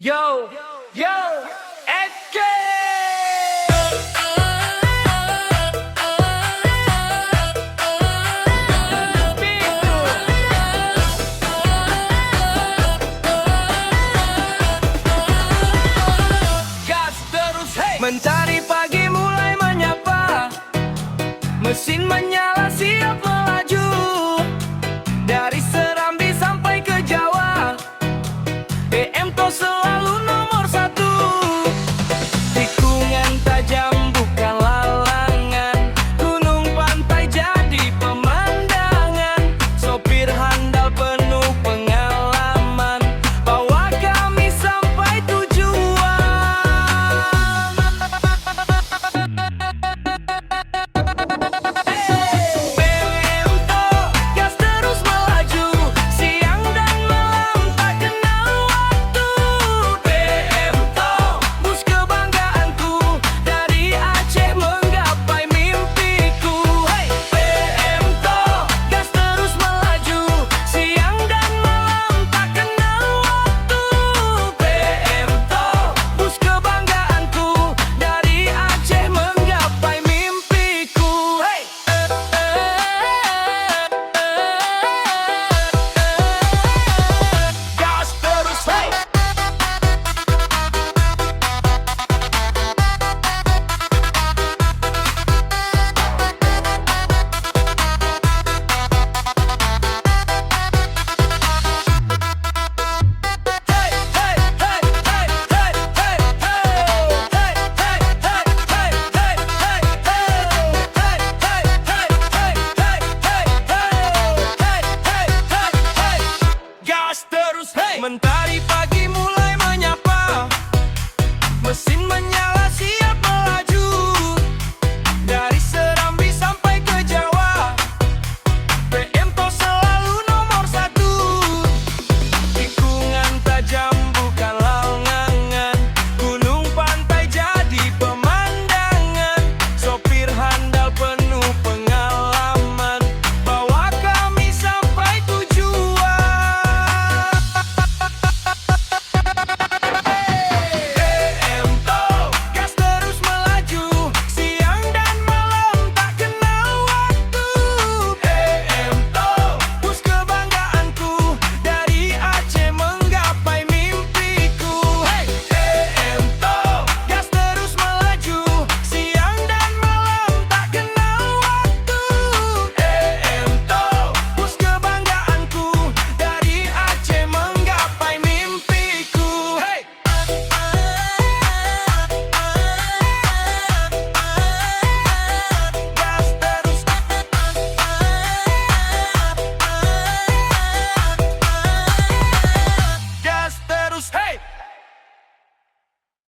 Yo, yo, SK. Gas terus, hey. Mencari pagi mulai menyapa, mesin menyala siap melaju. Dari Serambi sampai ke Jawa, BM to selalu nomor satu. Tikungan tajam bukan lalangan, gunung pantai jadi pemandangan. Sopir handal penuh pengalaman, bawa kami sampai tujuan. BM to gas terus melaju, siang dan malam tak kenal waktu. BM to bus kebanggaanku, dari Aceh menggapai mimpiku. Hey, BM to gas terus melaju, siang dan malam tak kenal waktu. BM to bus kebanggaanku, dari Aceh menggapai mimpiku. Hey. Gas terus, hey. Gas terus, hey. Mentari pagi mulai menyapa, mesin menyala siap